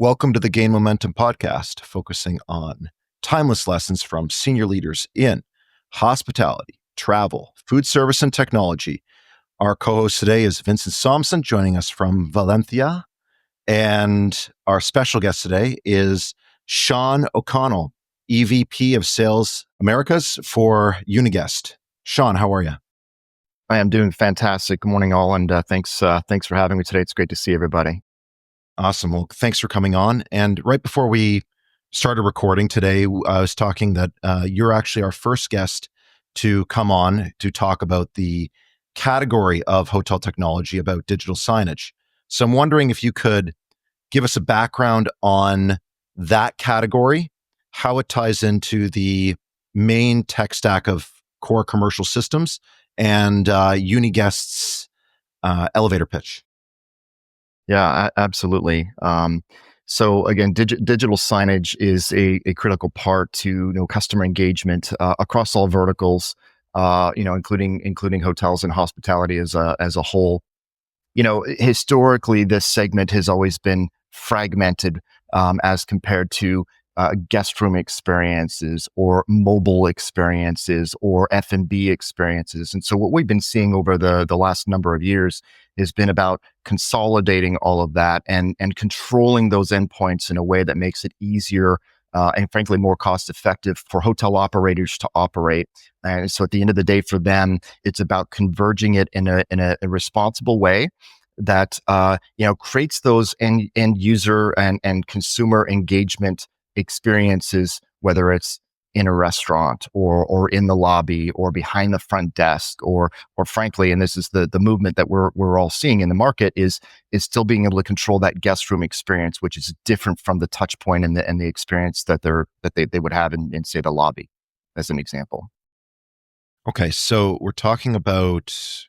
Welcome to the Gain Momentum podcast, focusing on timeless lessons from senior leaders in hospitality, travel, food service, and technology. Our co-host today is Vincent Somson, joining us from Valencia. And our special guest today is Shawn O'Connell, EVP of Sales Americas for Uniguest. Shawn, how are you? I am doing fantastic. Good morning, all, and thanks for having me today. It's great to see everybody. Awesome. Well, thanks for coming on. And right before we started recording today, I was talking that you're actually our first guest to come on to talk about the category of hotel technology, about digital signage. So I'm wondering if you could give us a background on that category, how it ties into the main tech stack of core commercial systems, and Uniguest's elevator pitch. Yeah, absolutely. So again, digital signage is a critical part to customer engagement across all verticals, including hotels and hospitality as a whole. Historically, this segment has always been fragmented as compared to guest room experiences or mobile experiences or F&B experiences. And so what we've been seeing over the last number of years has been about consolidating all of that and controlling those endpoints in a way that makes it easier and frankly more cost effective for hotel operators to operate. And so at the end of the day for them, it's about converging it in a responsible way that creates those end user and consumer engagement experiences, whether it's in a restaurant or in the lobby or behind the front desk or frankly, and this is the movement that we're all seeing in the market is still being able to control that guest room experience, which is different from the touch point and the experience that they would have in say the lobby, as an example. Okay, so we're talking about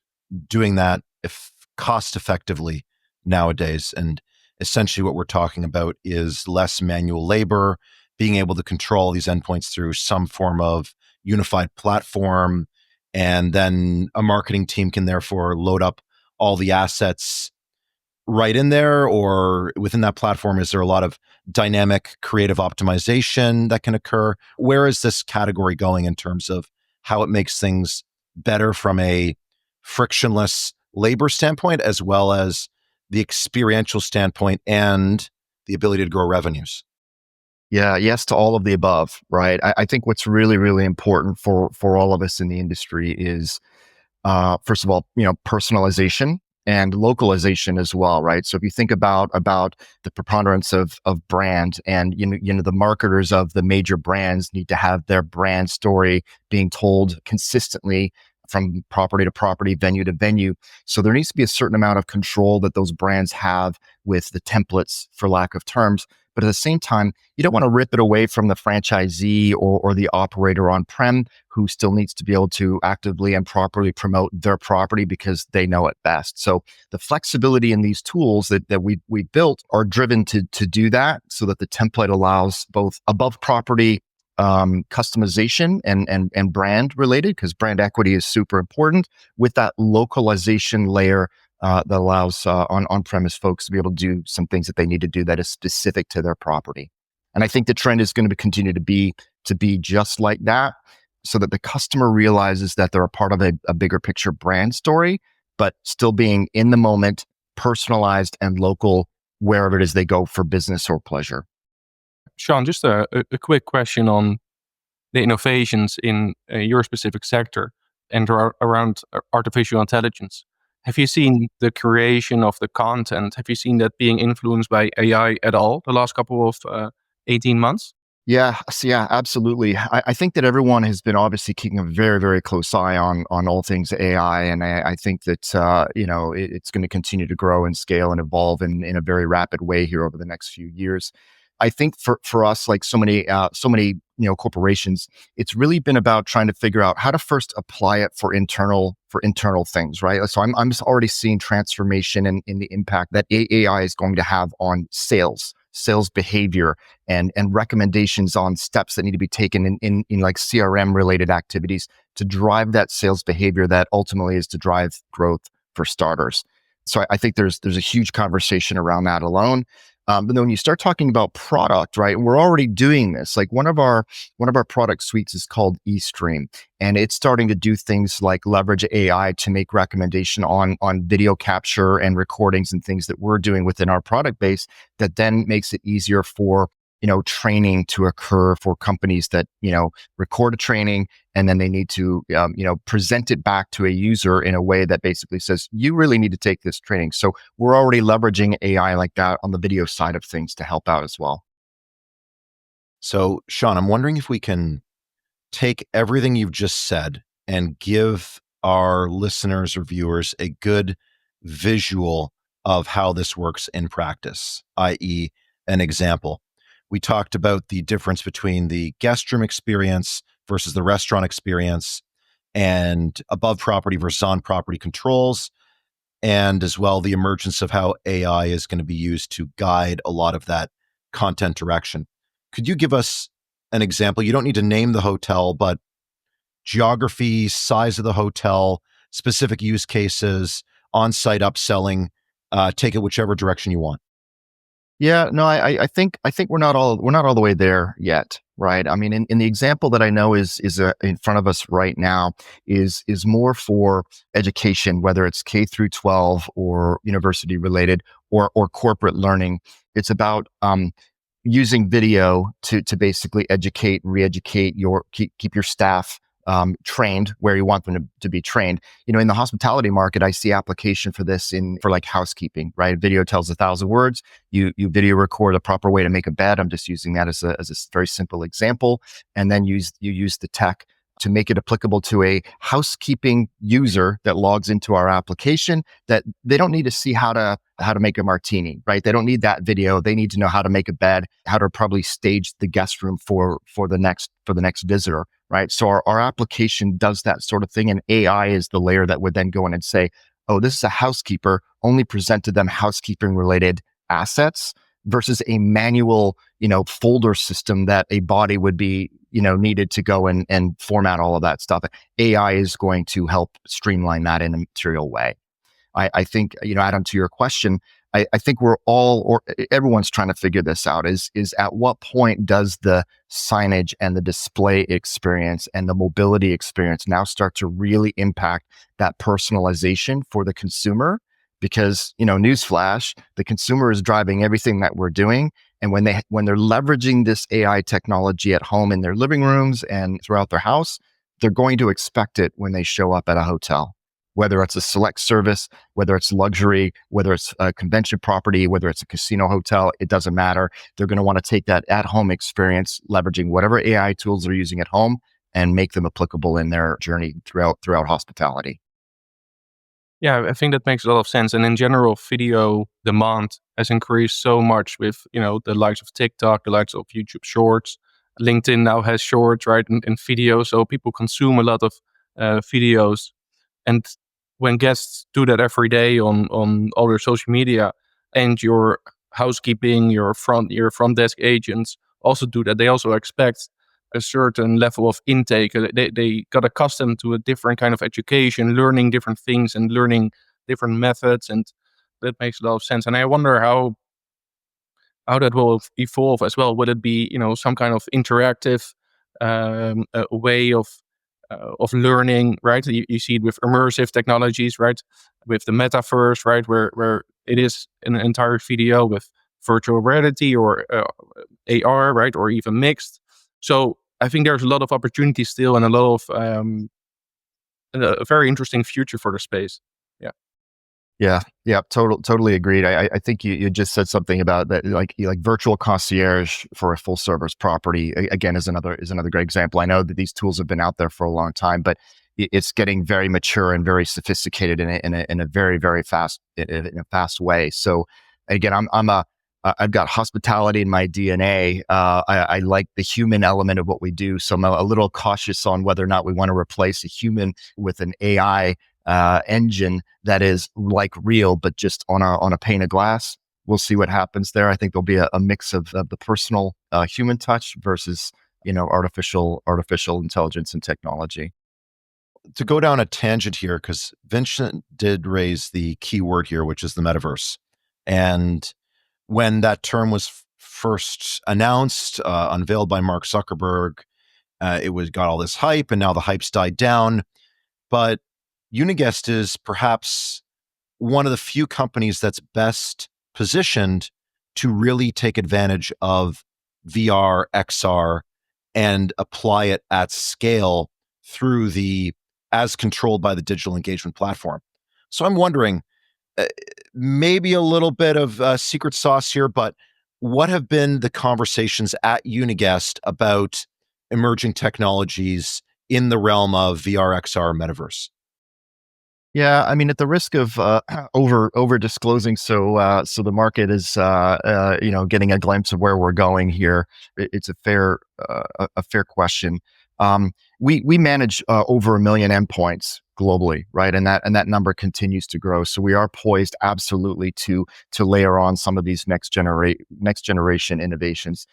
doing that cost effectively nowadays, and essentially what we're talking about is less manual labor, being able to control these endpoints through some form of unified platform, and then a marketing team can therefore load up all the assets right in there, or within that platform. Is there a lot of dynamic creative optimization that can occur? Where is this category going in terms of how it makes things better from a frictionless labor standpoint, as well as the experiential standpoint and the ability to grow revenues? Yeah, yes to all of the above, right? I think what's really, really important for all of us in the industry is, first of all, personalization and localization as well, right? So if you think about the preponderance of brand, and the marketers of the major brands need to have their brand story being told consistently from property to property, venue to venue. So there needs to be a certain amount of control that those brands have with the templates, for lack of terms. But at the same time, you don't want to rip it away from the franchisee or the operator on-prem, who still needs to be able to actively and properly promote their property because they know it best. So the flexibility in these tools that we built are driven to do that, so that the template allows both above property customization and brand related, because brand equity is super important, with that localization layer that allows on-premise folks to be able to do some things that they need to do that is specific to their property. And I think the trend is going to continue to be just like that, so that the customer realizes that they're a part of a bigger picture brand story, but still being in the moment, personalized and local wherever it is they go for business or pleasure. Shawn, just a quick question on the innovations in your specific sector and around artificial intelligence. Have you seen the creation of the content? Have you seen that being influenced by AI at all the last couple of 18 months? Yeah, absolutely. I think that everyone has been obviously keeping a very, very close eye on all things AI, and I think that it's going to continue to grow and scale and evolve in a very rapid way here over the next few years. I think for us, like so many corporations, it's really been about trying to figure out how to first apply it for internal things, right? So I'm already seeing transformation in the impact that AI is going to have on sales behavior, and recommendations on steps that need to be taken in like CRM related activities to drive that sales behavior that ultimately is to drive growth for starters. So I think there's a huge conversation around that alone. But then when you start talking about product, right, we're already doing this. Like one of our product suites is called eStream, and it's starting to do things like leverage AI to make recommendation on video capture and recordings and things that we're doing within our product base that then makes it easier for training to occur for companies that record a training, and then they need to present it back to a user in a way that basically says you really need to take this training. So we're already leveraging AI like that on the video side of things to help out as well. So, Shawn, I'm wondering if we can take everything you've just said and give our listeners or viewers a good visual of how this works in practice, i.e., an example. We talked about the difference between the guest room experience versus the restaurant experience, and above property versus on property controls, and as well the emergence of how AI is going to be used to guide a lot of that content direction. Could you give us an example? You don't need to name the hotel, but geography, size of the hotel, specific use cases, on-site upselling, take it whichever direction you want. Yeah, no, I think we're not all the way there yet, right? I mean, in the example that I know is in front of us right now is more for education, whether it's K through 12 or university related or corporate learning. It's about using video to basically educate and re-educate keep your staff trained where you want them to be trained. In the hospitality market, I see application for this for like housekeeping, right? Video tells 1,000 words. You video record a proper way to make a bed. I'm just using that as a very simple example. And then you use the tech to make it applicable to a housekeeping user that logs into our application, that they don't need to see how to make a martini, right? They don't need that video. They need to know how to make a bed, how to probably stage the guest room for the next visitor, right? So our application does that sort of thing, and AI is the layer that would then go in and say, oh, this is a housekeeper, only present to them housekeeping related assets versus a manual, folder system that a body would be, needed to go and format all of that stuff. AI is going to help streamline that in a material way. I think, Adam, to your question, I think everyone's trying to figure this out is at what point does the signage and the display experience and the mobility experience now start to really impact that personalization for the consumer? Because, newsflash, the consumer is driving everything that we're doing. And when they're leveraging this AI technology at home in their living rooms and throughout their house, they're going to expect it when they show up at a hotel, whether it's a select service, whether it's luxury, whether it's a convention property, whether it's a casino hotel, it doesn't matter. They're going to want to take that at-home experience, leveraging whatever AI tools they're using at home, and make them applicable in their journey throughout hospitality. Yeah, I think that makes a lot of sense. And in general, video demand has increased so much with, the likes of TikTok, the likes of YouTube Shorts. LinkedIn now has Shorts, right, and video. So people consume a lot of videos. And when guests do that every day on all their social media, and your housekeeping, your front desk agents also do that, they also expect a certain level of intake. They got accustomed to a different kind of education, learning different things and learning different methods, and that makes a lot of sense. And I wonder how that will evolve as well. Would it be some kind of interactive way of learning, right? You see it with immersive technologies, right? With the Metaverse, right? Where it is an entire video with virtual reality or AR, right? Or even mixed. So I think there's a lot of opportunity still and a lot of a very interesting future for the space. Yeah. Yeah, totally agreed. I think you just said something about that, like virtual concierge for a full service property. Again, is another great example. I know that these tools have been out there for a long time, but it's getting very mature and very sophisticated in a very very fast way. So again, I've got hospitality in my DNA. I like the human element of what we do, so I'm a little cautious on whether or not we want to replace a human with an AI engine that is like real, but just on a pane of glass. We'll see what happens there. I think there'll be a mix of the personal human touch versus artificial intelligence and technology. To go down a tangent here, because Vincent did raise the key word here, which is the metaverse. And when that term was first announced, unveiled by Mark Zuckerberg, it was got all this hype, and now the hype's died down. But Uniguest is perhaps one of the few companies that's best positioned to really take advantage of VR, XR, and apply it at scale through the as controlled by the digital engagement platform. So I'm wondering, uh, maybe a little bit of secret sauce here, but what have been the conversations at Uniguest about emerging technologies in the realm of VR, XR, metaverse? Yeah, I mean, at the risk of over disclosing, so the market is getting a glimpse of where we're going here. It's a fair question. We manage over 1 million endpoints globally, right? And that number continues to grow. So we are poised absolutely to layer on some of these next generation innovations.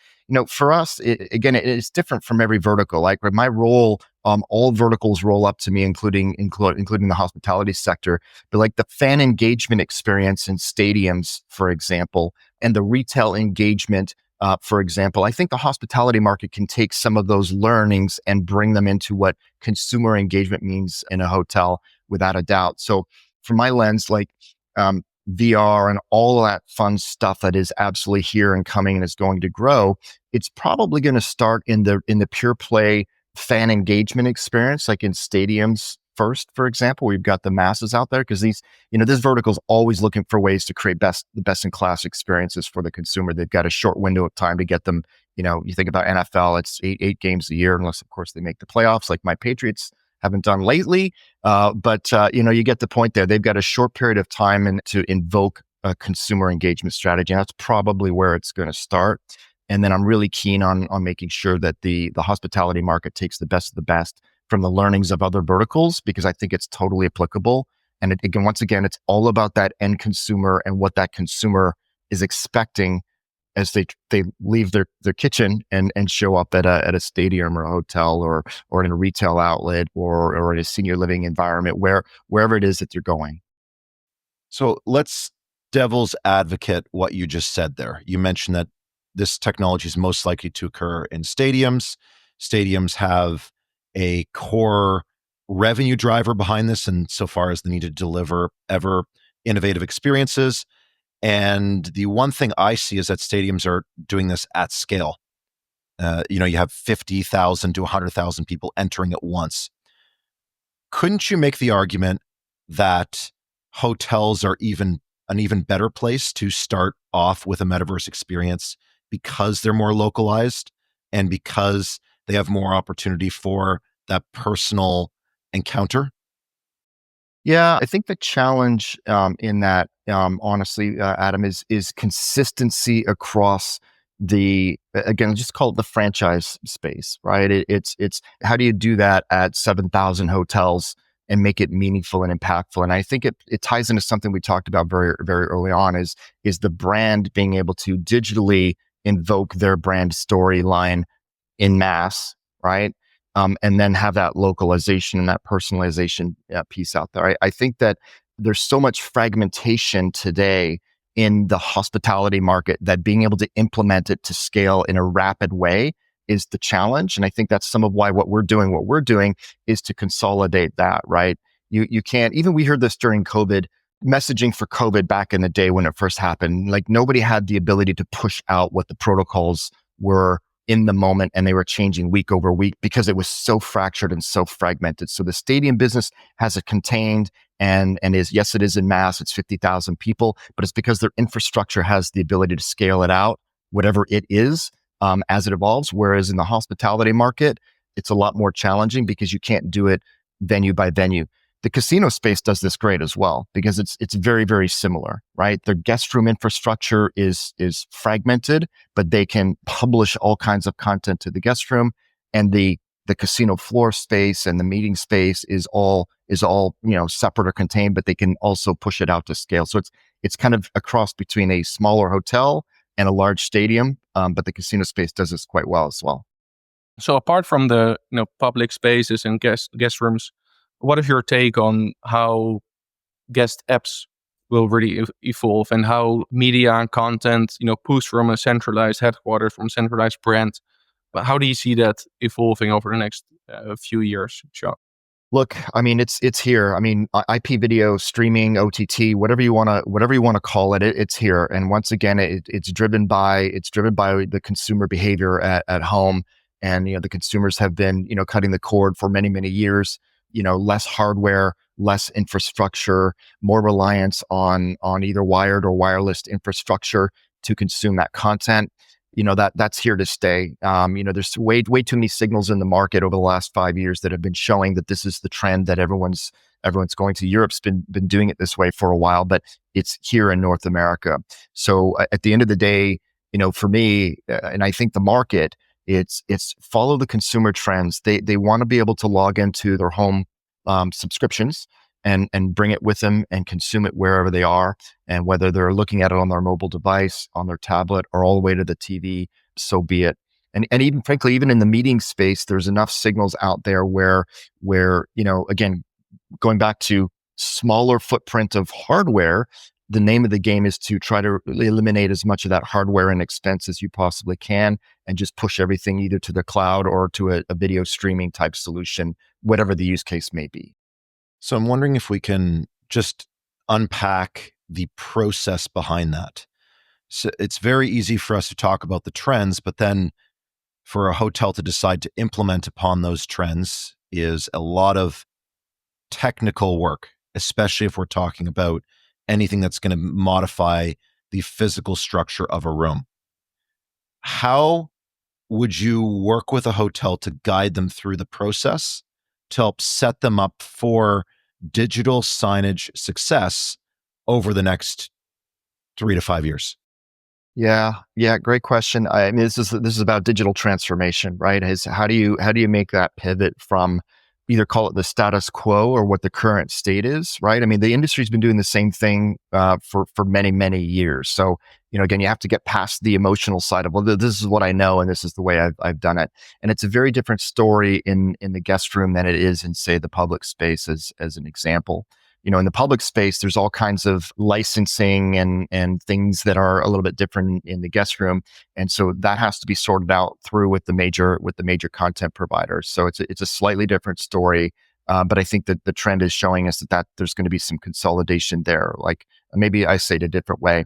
For us, again, it's different from every vertical. Like with my role, all verticals roll up to me, including the hospitality sector. But like the fan engagement experience in stadiums, for example, and the retail engagement, for example, I think the hospitality market can take some of those learnings and bring them into what consumer engagement means in a hotel, without a doubt. So, from my lens, like VR and all of that fun stuff that is absolutely here and coming and is going to grow, it's probably going to start in the pure play fan engagement experience, like in stadiums first, for example. We've got the masses out there because this vertical is always looking for ways to create the best in class experiences for the consumer. They've got a short window of time to get them. You think about NFL, it's eight games a year, unless of course they make the playoffs, like my Patriots haven't done lately. But you get the point there. They've got a short period of time to invoke a consumer engagement strategy. And that's probably where it's going to start. And then I'm really keen on making sure that the hospitality market takes the best of the best from the learnings of other verticals, because I think it's totally applicable. And once again, it's all about that end consumer and what that consumer is expecting as they leave their kitchen and show up at a stadium or a hotel or in a retail outlet or in a senior living environment, wherever it is that you're going. So let's devil's advocate what you just said there. You mentioned that this technology is most likely to occur in stadiums. Stadiums have a core revenue driver behind this, and so far as the need to deliver ever innovative experiences. And the one thing I see is that stadiums are doing this at scale. You have 50,000 to 100,000 people entering at once. Couldn't you make the argument that hotels are an even better place to start off with a metaverse experience because they're more localized and because they have more opportunity for that personal encounter? Yeah, I think the challenge in that, honestly, Adam, is consistency across again, just call it the franchise space, right? It's how do you do that at 7,000 hotels and make it meaningful and impactful? And I think it ties into something we talked about very very early on, is the brand being able to digitally invoke their brand storyline in mass, right? And then have that localization and that personalization piece out there. I think that there's so much fragmentation today in the hospitality market that being able to implement it to scale in a rapid way is the challenge. And I think that's some of why what we're doing is to consolidate that, right? You can't, even we heard this during COVID, messaging for COVID back in the day when it first happened, like nobody had the ability to push out what the protocols were in the moment, and they were changing week over week because it was so fractured and so fragmented. So the stadium business has it contained and yes, it is in mass. It's 50,000 people, but it's because their infrastructure has the ability to scale it out, whatever it is, as it evolves. Whereas in the hospitality market, it's a lot more challenging because you can't do it venue by venue. The casino space does this great as well because it's very, very similar, right? Their guest room infrastructure is fragmented, but they can publish all kinds of content to the guest room, and the casino floor space and the meeting space is all separate or contained, but they can also push it out to scale. So it's kind of a cross between a smaller hotel and a large stadium, but the casino space does this quite well as well. So apart from the public spaces and guest rooms, what is your take on how guest apps will really evolve, and how media and content, push from a centralized headquarters, from a centralized brand. But how do you see that evolving over the next few years, Shawn? Look, I mean, it's here. I mean, IP video, streaming, OTT, whatever you wanna call it, it's here. And once again, it's driven by the consumer behavior at home. And the consumers have been cutting the cord for many many years. Less hardware, less infrastructure, more reliance on either wired or wireless infrastructure to consume that content. That's here to stay. There's way too many signals in the market over the last 5 years that have been showing that this is the trend that everyone's going to. Europe's been doing it this way for a while, but it's here in North America. So at the end of the day, for me, and I think the market, it's follow the consumer trends. They want to be able to log into their home subscriptions and bring it with them and consume it wherever they are. And whether they're looking at it on their mobile device, on their tablet, or all the way to the TV, so be it. And even frankly, even in the meeting space, there's enough signals out there where again, going back to smaller footprint of hardware, the name of the game is to try to eliminate as much of that hardware and expense as you possibly can, and just push everything either to the cloud or to a video streaming type solution, whatever the use case may be. So I'm wondering if we can just unpack the process behind that. So it's very easy for us to talk about the trends, but then for a hotel to decide to implement upon those trends is a lot of technical work, especially if we're talking about anything that's going to modify the physical structure of a room. How would you work with a hotel to guide them through the process to help set them up for digital signage success over the next 3 to 5 years? Yeah, great question. I mean, this is about digital transformation, right? How do you make that pivot from either call it the status quo or what the current state is, right? I mean, the industry's been doing the same thing for many many years. So again, you have to get past the emotional side of, well, this is what I know and this is the way I've done it. And it's a very different story in the guest room than it is in, say, the public space, as an example. In the public space, there's all kinds of licensing and things that are a little bit different in the guest room, and so that has to be sorted out through with the major content providers. So it's a slightly different story, but I think that the trend is showing us that there's going to be some consolidation there. Like, maybe I say it a different way.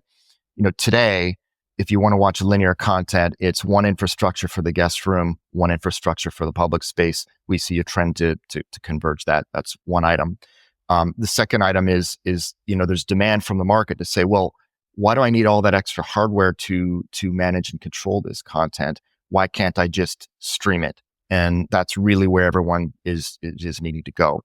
Today, if you want to watch linear content, it's one infrastructure for the guest room, one infrastructure for the public space. We see a trend to converge that. That's one item. The second item is there's demand from the market to say, well, why do I need all that extra hardware to manage and control this content? Why can't I just stream it? And that's really where everyone is needing to go.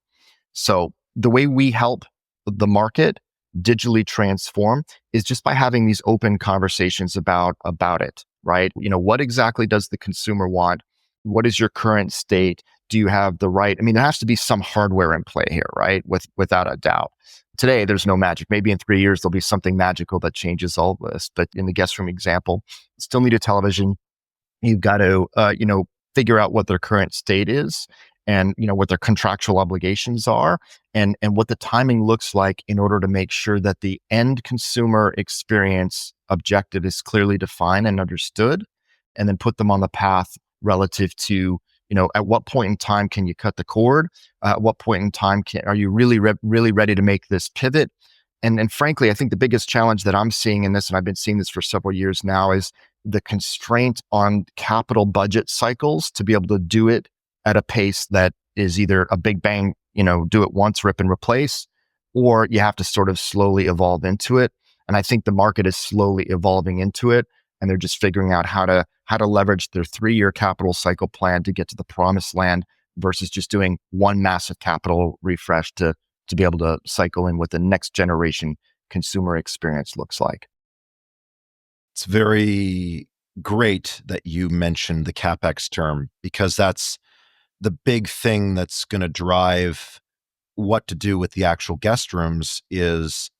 So the way we help the market digitally transform is just by having these open conversations about it, right? What exactly does the consumer want? What is your current state? Do you have the right? I mean, there has to be some hardware in play here, right? Without a doubt. Today, there's no magic. Maybe in 3 years, there'll be something magical that changes all of this. But in the guest room example, you still need a television. You've got to, figure out what their current state is, and what their contractual obligations are, and what the timing looks like in order to make sure that the end consumer experience objective is clearly defined and understood, and then put them on the path relative to, at what point in time can you cut the cord? At what point in time are you really ready to make this pivot? And frankly, I think the biggest challenge that I'm seeing in this, and I've been seeing this for several years now, is the constraint on capital budget cycles to be able to do it at a pace that is either a big bang, do it once, rip and replace, or you have to sort of slowly evolve into it. And I think the market is slowly evolving into it, and they're just figuring out how to leverage their 3-year capital cycle plan to get to the promised land versus just doing one massive capital refresh to be able to cycle in what the next generation consumer experience looks like. It's very great that you mentioned the CapEx term, because that's the big thing that's going to drive what to do with the actual guest rooms. Is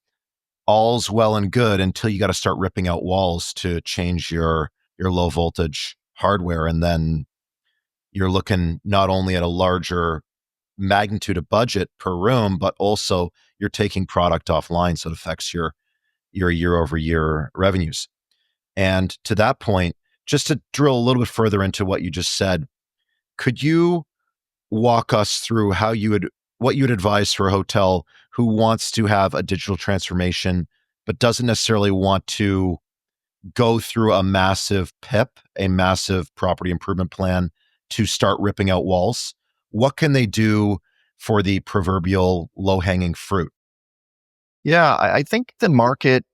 all's well and good until you got to start ripping out walls to change your low voltage hardware. And then you're looking not only at a larger magnitude of budget per room, but also you're taking product offline, so it affects your year over year revenues. And to that point, just to drill a little bit further into what you just said, could you walk us through what you would advise for a hotel who wants to have a digital transformation but doesn't necessarily want to go through a massive PIP, a massive property improvement plan, to start ripping out walls? What can they do for the proverbial low hanging fruit? Yeah, I think the market,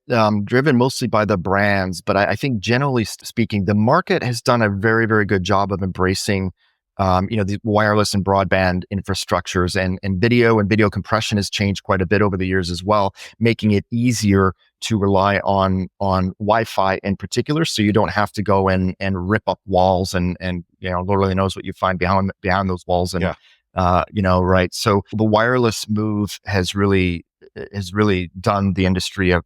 driven mostly by the brands, but I think generally speaking, the market has done a very, very good job of embracing, the wireless and broadband infrastructures, and video compression has changed quite a bit over the years as well, making it easier to rely on Wi-Fi in particular, so you don't have to go and rip up walls and Lord only knows what you find behind those walls, and Yeah. right. So the wireless move has really done the industry a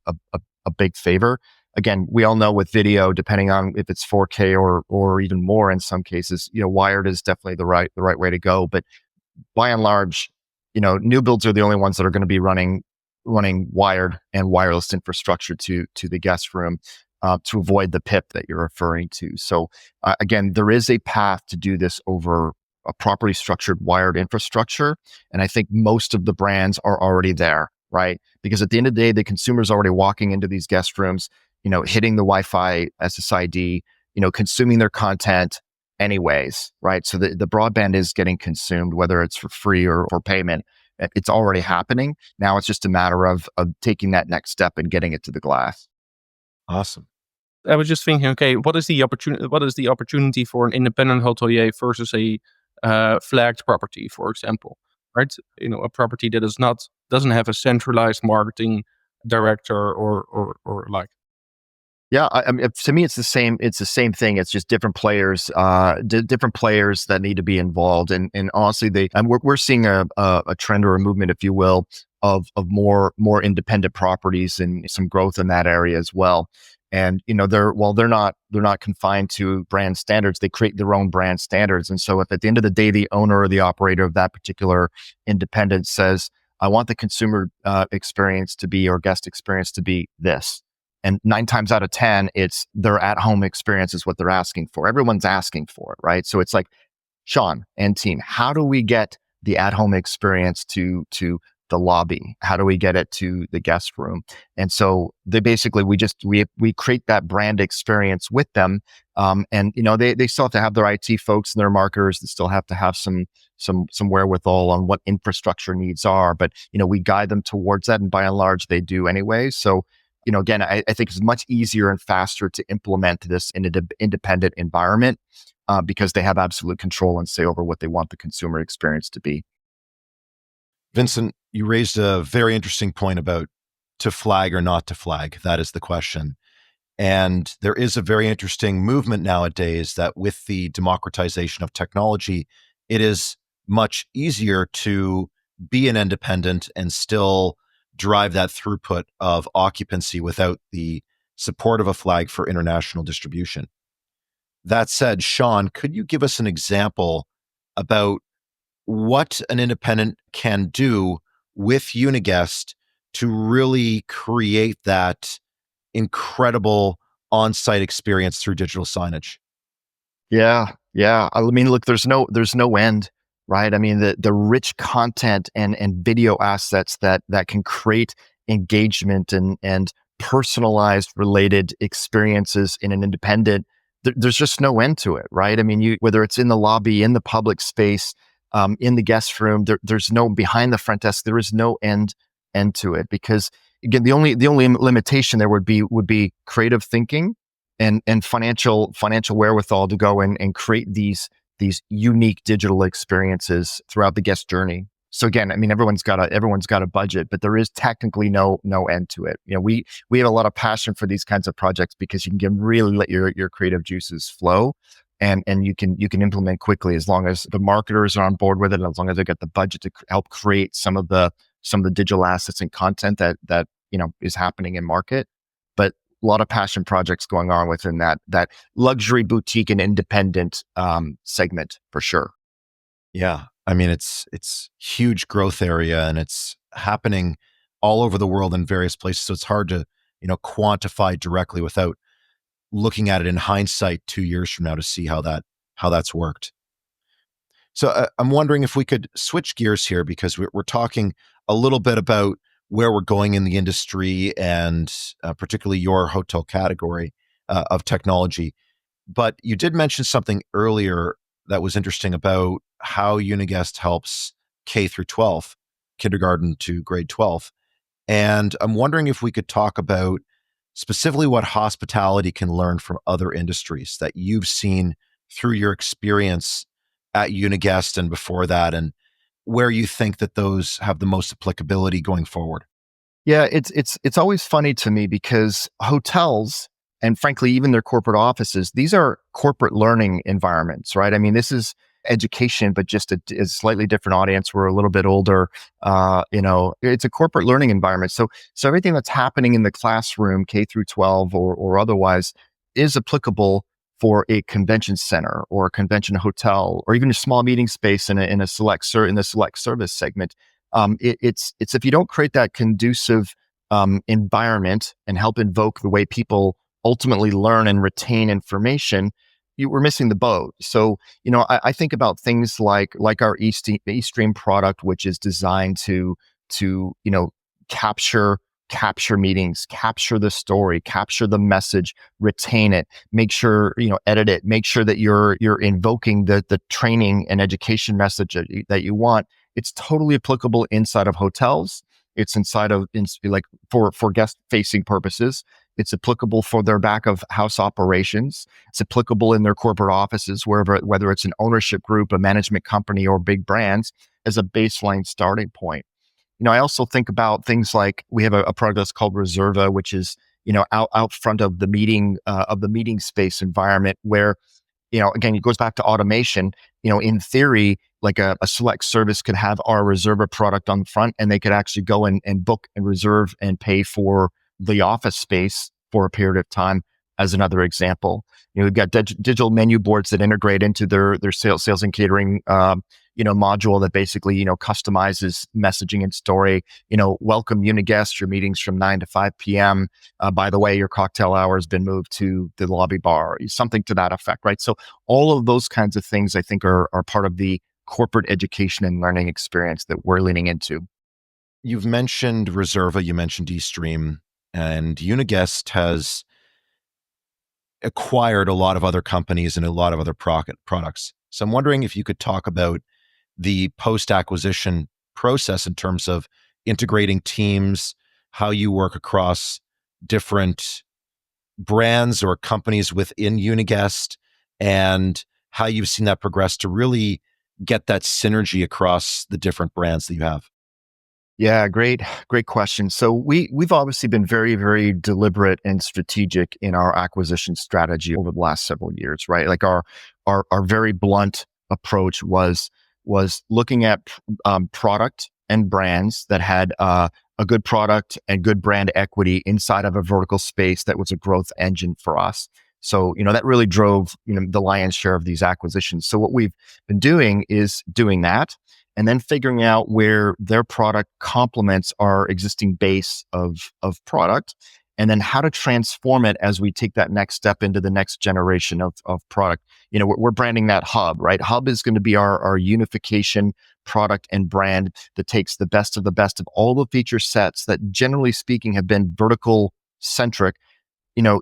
big favor. Again, we all know with video, depending on if it's 4K or even more in some cases, wired is definitely the right way to go. But by and large, new builds are the only ones that are going to be running wired and wireless infrastructure to the guest room, to avoid the PIP that you're referring to. So again, there is a path to do this over a properly structured wired infrastructure, and I think most of the brands are already there, right? Because at the end of the day, the consumer's already walking into these guest rooms, hitting the Wi-Fi SSID, consuming their content anyways, right? So the broadband is getting consumed, whether it's for free or for payment. It's already happening. Now it's just a matter of taking that next step and getting it to the glass. Awesome. I was just thinking, okay, what is the opportunity? What is the opportunity for an independent hotelier versus a flagged property, for example, right? A property that doesn't have a centralized marketing director or like. Yeah, I mean, to me, it's the same. It's the same thing. It's just different players, different players that need to be involved. And honestly, we're seeing a trend or a movement, if you will, of more independent properties and some growth in that area as well. And they're not confined to brand standards. They create their own brand standards. And so, if at the end of the day, the owner or the operator of that particular independent says, "I want the consumer experience to be, or guest experience to be this." And 9 times out of 10, it's their at-home experience is what they're asking for. Everyone's asking for it, right? So it's like, Shawn and team, how do we get the at-home experience to the lobby? How do we get it to the guest room? And so they basically, we create that brand experience with them. And they still have to have their IT folks and their marketers. They still have to have some wherewithal on what infrastructure needs are. But we guide them towards that, and by and large, they do anyway. So again, I think it's much easier and faster to implement this in an independent environment, because they have absolute control and say over what they want the consumer experience to be. Vincent, you raised a very interesting point about to flag or not to flag. That is the question. And there is a very interesting movement nowadays that with the democratization of technology, it is much easier to be an independent and still drive that throughput of occupancy without the support of a flag for international distribution. That said, Shawn, could you give us an example about what an independent can do with Uniguest to really create that incredible on-site experience through digital signage? Yeah, yeah. I mean, look, there's no end, right? I mean, the rich content and video assets that can create engagement and personalized related experiences in an independent. There's just no end to it, right? I mean, whether it's in the lobby, in the public space, in the guest room, there's no behind the front desk. There is no end to it, because again, the only limitation there would be creative thinking and financial wherewithal to go and create these unique digital experiences throughout the guest journey. So again, I mean, everyone's got a budget, but there is technically no end to it. We have a lot of passion for these kinds of projects because you can really let your creative juices flow, and you can implement quickly as long as the marketers are on board with it, and as long as they get the budget to help create some of the digital assets and content that is happening in market. But a lot of passion projects going on within that luxury boutique and independent segment for sure. Yeah. I mean, it's huge growth area, and it's happening all over the world in various places. So it's hard to, quantify directly without looking at it in hindsight 2 years from now to see how that's worked. So I'm wondering if we could switch gears here because we're talking a little bit about where we're going in the industry and particularly your hotel category of technology. But you did mention something earlier that was interesting about how Uniguest helps K through 12, kindergarten to grade 12. And I'm wondering if we could talk about specifically what hospitality can learn from other industries that you've seen through your experience at Uniguest and before that, and where you think that those have the most applicability going forward. Yeah, it's always funny to me because hotels and frankly even their corporate offices, these are corporate learning environments, right? I mean, this is education, but just a slightly different audience. We're a little bit older. It's a corporate learning environment. So everything that's happening in the classroom, K through 12 or otherwise, is applicable for a convention center or a convention hotel or even a small meeting space in the select service segment. It's if you don't create that conducive environment and help invoke the way people ultimately learn and retain information, you were missing the boat. So, I think about things like our eStream product, which is designed to capture meetings, capture the story, capture the message, retain it, make sure, edit it, make sure that you're invoking the training and education message that you want. It's totally applicable inside of hotels. It's like for guest facing purposes. It's applicable for their back of house operations. It's applicable in their corporate offices, whether it's an ownership group, a management company, or big brands as a baseline starting point. I also think about things like we have a product that's called Reserva, which is, out front of the meeting space environment where, again, it goes back to automation. In theory, like a select service could have our Reserva product on the front and they could actually go and book and reserve and pay for the office space for a period of time as another example. We've got digital menu boards that integrate into their sales and catering, module that basically, customizes messaging and story. Welcome Uniguest, your meetings from 9 to 5 p.m. By the way, your cocktail hour has been moved to the lobby bar, something to that effect, right? So all of those kinds of things I think are part of the corporate education and learning experience that we're leaning into. You've mentioned Reserva, you mentioned eStream, and Uniguest has acquired a lot of other companies and a lot of other products. So I'm wondering if you could talk about the post-acquisition process in terms of integrating teams, how you work across different brands or companies within Uniguest, and how you've seen that progress to really get that synergy across the different brands that you have. Yeah, great question. So we've obviously been very, very deliberate and strategic in our acquisition strategy over the last several years, right? Like our very blunt approach was looking at product and brands that had a good product and good brand equity inside of a vertical space that was a growth engine for us. So, that really drove, the lion's share of these acquisitions. So what we've been doing is doing that and then figuring out where their product complements our existing base of product, and then how to transform it as we take that next step into the next generation of product. We're branding that Hub, right? Hub is going to be our unification product and brand that takes the best of all the feature sets that generally speaking have been vertical centric,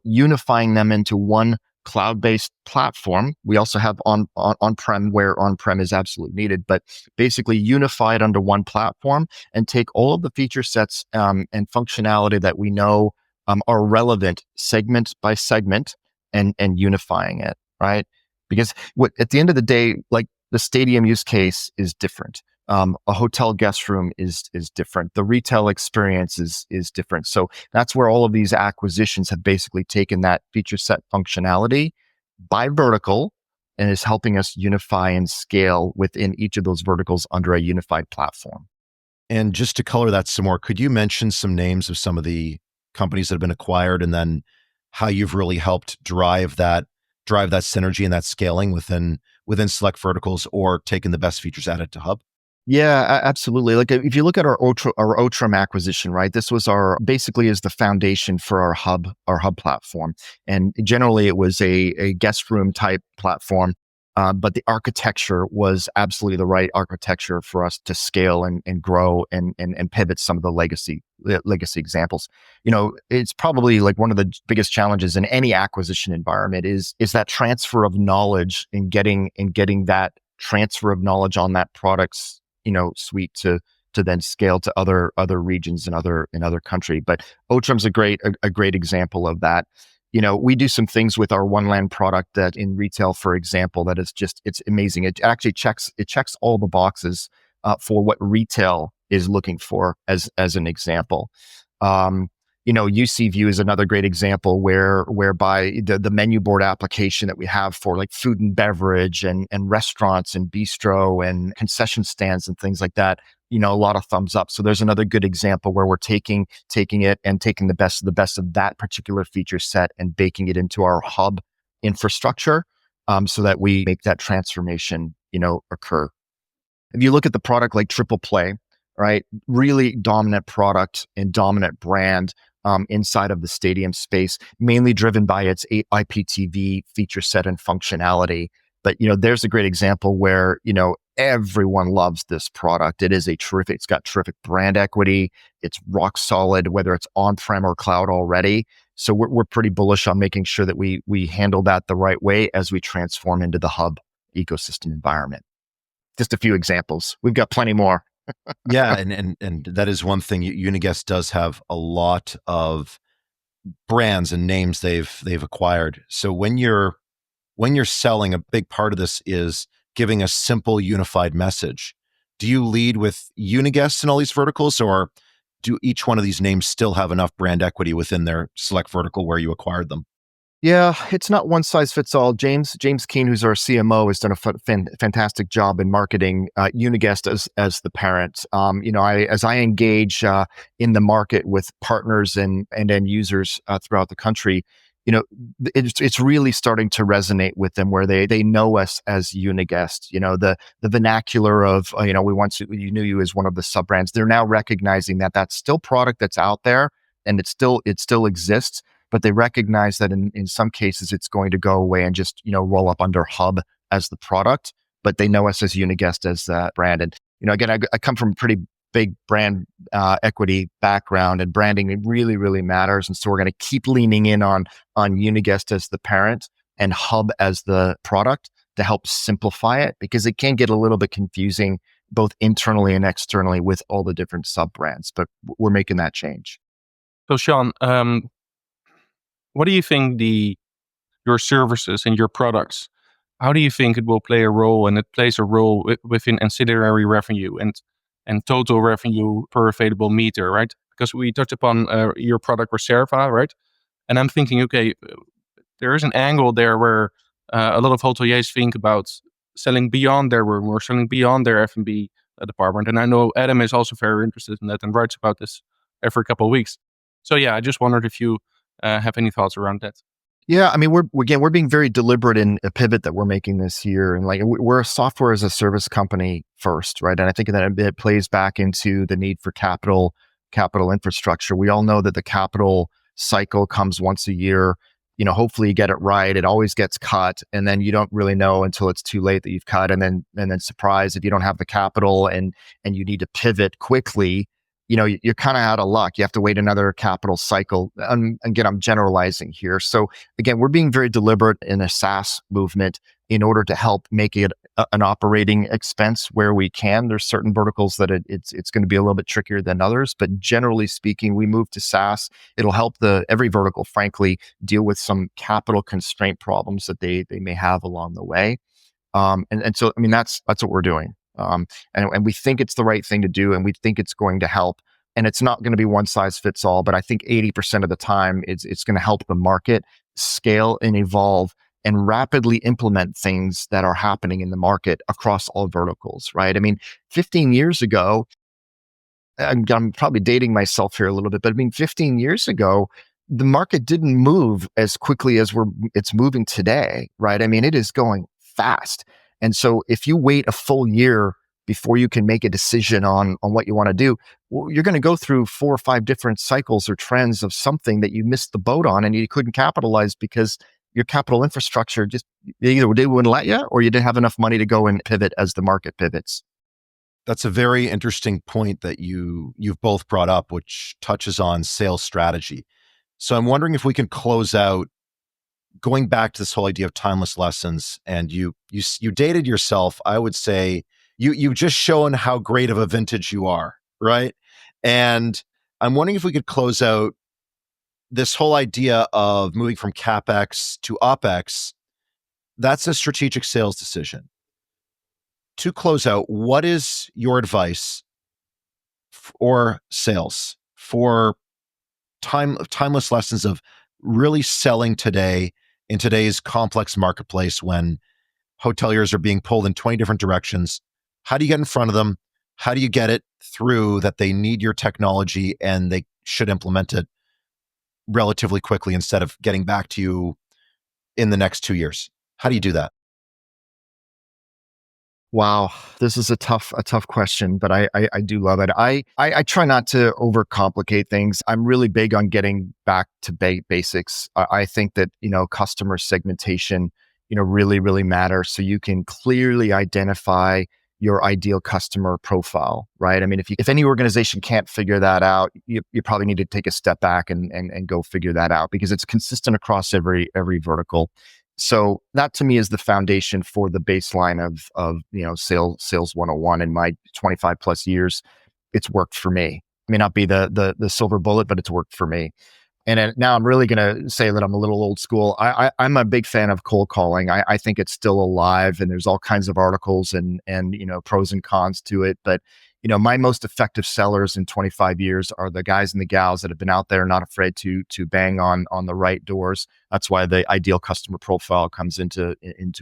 unifying them into one cloud-based platform. We also have on-prem where on-prem is absolutely needed, but basically unify it under one platform and take all of the feature sets and functionality that we know are relevant segment by segment and unifying it, right? Because at the end of the day, like the stadium use case is different. A hotel guest room is different. The retail experience is different. So that's where all of these acquisitions have basically taken that feature set functionality by vertical and is helping us unify and scale within each of those verticals under a unified platform. And just to color that some more, could you mention some names of some of the companies that have been acquired and then how you've really helped drive that synergy and that scaling within select verticals or taking the best features added to Hub? Yeah, absolutely. Like if you look at our Otrim acquisition, right? This was our basically is the foundation for our hub platform. And generally it was a guest room type platform. But the architecture was absolutely the right architecture for us to scale and grow and pivot some of the legacy examples. It's probably like one of the biggest challenges in any acquisition environment is that transfer of knowledge and getting that transfer of knowledge on that product's suite to then scale to other regions and other country. But Otrim's a great example of that. We do some things with our one land product that in retail, for example, that is just it's amazing. It actually checks all the boxes for what retail is looking for as an example. UC View is another great example whereby the menu board application that we have for like food and beverage and restaurants and bistro and concession stands and things like that, a lot of thumbs up. So there's another good example where we're taking it and taking the best of that particular feature set and baking it into our hub infrastructure, so that we make that transformation, occur. If you look at the product like Triple Play, right, really dominant product and dominant brand inside of the stadium space, mainly driven by its IPTV feature set and functionality. But there's a great example where everyone loves this product. It's got terrific brand equity. It's rock solid, whether it's on-prem or cloud already. So we're pretty bullish on making sure that we handle that the right way as we transform into the hub ecosystem environment. Just a few examples. We've got plenty more. Yeah, and that is one thing. Uniguest does have a lot of brands and names they've acquired. So when you're selling, a big part of this is giving a simple, unified message. Do you lead with Uniguest in all these verticals, or do each one of these names still have enough brand equity within their select vertical where you acquired them? Yeah, it's not one size fits all. James Keane, who's our CMO, has done a fantastic job in marketing Uniguest as the parent. As I engage in the market with partners and end users throughout the country, it's really starting to resonate with them where they know us as Uniguest. The vernacular of we knew you as one of the sub brands. They're now recognizing that that's still product that's out there and it still exists, but they recognize that in some cases it's going to go away and just roll up under Hub as the product. But they know us as Uniguest as the brand. And again, I come from a pretty big brand equity background, and branding really, really matters. And so we're going to keep leaning in on Uniguest as the parent and Hub as the product to help simplify it, because it can get a little bit confusing both internally and externally with all the different sub brands. But we're making that change. So Shawn, what do you think your services and your products, how do you think it will play a role, and it plays a role within ancillary revenue and total revenue per available meter, right? Because we touched upon your product Reserva, right? And I'm thinking, okay, there is an angle there where a lot of hoteliers think about selling beyond their room or selling beyond their F&B department. And I know Adam is also very interested in that and writes about this every couple of weeks. So yeah, I just wondered if you have any thoughts around that. Yeah, I mean, we're being very deliberate in a pivot that we're making this year, and like we're a software as a service company first, right? And I think that it plays back into the need for capital infrastructure. We all know that the capital cycle comes once a year. Hopefully you get it right. It always gets cut, and then you don't really know until it's too late that you've cut, and then surprise if you don't have the capital and you need to pivot quickly. You're kind of out of luck. You have to wait another capital cycle. Again, I'm generalizing here. So again, we're being very deliberate in a SaaS movement in order to help make it an operating expense where we can. There's certain verticals that it's going to be a little bit trickier than others, but generally speaking, we move to SaaS. It'll help every vertical, frankly, deal with some capital constraint problems that they may have along the way. And so, I mean, that's what we're doing. And we think it's the right thing to do, and we think it's going to help. And it's not going to be one size fits all, but I think 80% of the time it's going to help the market scale and evolve and rapidly implement things that are happening in the market across all verticals, right? I mean, 15 years ago, I'm probably dating myself here a little bit, but I mean, 15 years ago, the market didn't move as quickly as it's moving today, right? I mean, it is going fast. And so if you wait a full year before you can make a decision on what you want to do, well, you're going to go through 4 or 5 different cycles or trends of something that you missed the boat on and you couldn't capitalize because your capital infrastructure just either they wouldn't let you or you didn't have enough money to go and pivot as the market pivots. That's a very interesting point that you've both brought up, which touches on sales strategy. So I'm wondering if we can close out going back to this whole idea of timeless lessons. And you dated yourself. I would say you've just shown how great of a vintage you are, right? And I'm wondering if we could close out this whole idea of moving from CapEx to OpEx. That's a strategic sales decision. To close out, what is your advice for sales, for timeless lessons of really selling today in today's complex marketplace when hoteliers are being pulled in 20 different directions? How do you get in front of them? How do you get it through that they need your technology and they should implement it relatively quickly instead of getting back to you in the next 2 years? How do you do that? Wow, this is a tough question, but I do love it. I try not to overcomplicate things. I'm really big on getting back to basics. I think that customer segmentation really matters, so you can clearly identify your ideal customer profile, right? I mean, if any organization can't figure that out, you probably need to take a step back and go figure that out because it's consistent across every vertical. So that to me is the foundation for the baseline of sales 101. In my 25 plus years, it's worked for me. It may not be the silver bullet, but it's worked for me. And now I'm really going to say that I'm a little old school. I'm a big fan of cold calling. I think it's still alive, and there's all kinds of articles and pros and cons to it. But my most effective sellers in 25 years are the guys and the gals that have been out there, not afraid to bang on the right doors. That's why the ideal customer profile comes into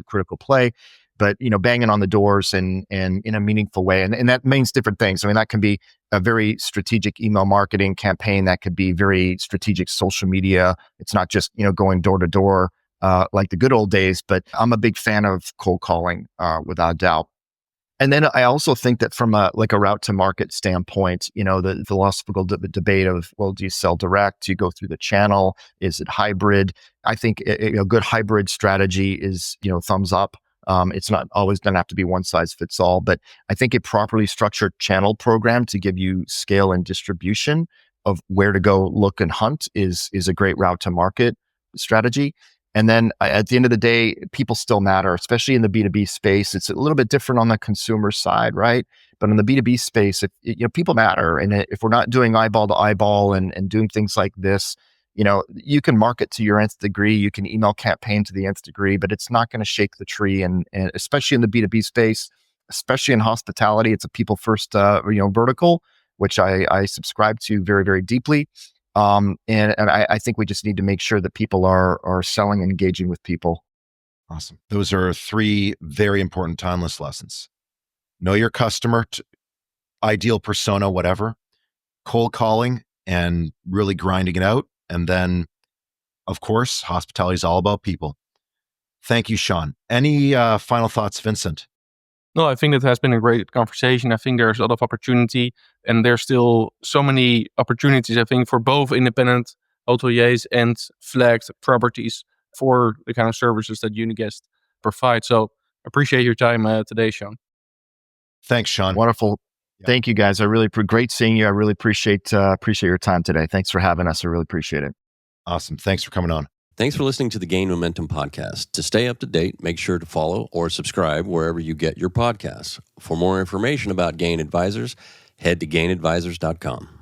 critical play. But banging on the doors and in a meaningful way, and that means different things. I mean, that can be a very strategic email marketing campaign. That could be very strategic social media. It's not just going door to door like the good old days. But I'm a big fan of cold calling, without a doubt. And then I also think that from a route to market standpoint, the philosophical debate of, well, do you sell direct? Do you go through the channel? Is it hybrid? I think a good hybrid strategy is, thumbs up. It's not always going to have to be one size fits all, but I think a properly structured channel program to give you scale and distribution of where to go look and hunt is a great route to market strategy. And then at the end of the day, people still matter, especially in the B2B space. It's a little bit different on the consumer side, right? But in the B2B space, people matter. And if we're not doing eyeball to eyeball and doing things like this, you can market to your nth degree, you can email campaign to the nth degree, but it's not going to shake the tree. And especially in the B2B space, especially in hospitality, it's a people first, vertical, which I subscribe to very, very deeply. And I think we just need to make sure that people are selling and engaging with people. Awesome. Those are 3 very important timeless lessons. Know your customer, ideal persona, whatever, cold calling and really grinding it out. And then, of course, hospitality is all about people. Thank you, Shawn. Any final thoughts, Vincent? No, I think that has been a great conversation. I think there's a lot of opportunity, and there's still so many opportunities, I think, for both independent hoteliers and flagged properties for the kind of services that Uniguest provide. So appreciate your time today, Shawn. Thanks, Shawn. Wonderful. Yeah. Thank you, guys. Great seeing you. I really appreciate your time today. Thanks for having us. I really appreciate it. Awesome. Thanks for coming on. Thanks for listening to the Gain Momentum podcast. To stay up to date, make sure to follow or subscribe wherever you get your podcasts. For more information about Gain Advisors, head to gainadvisors.com.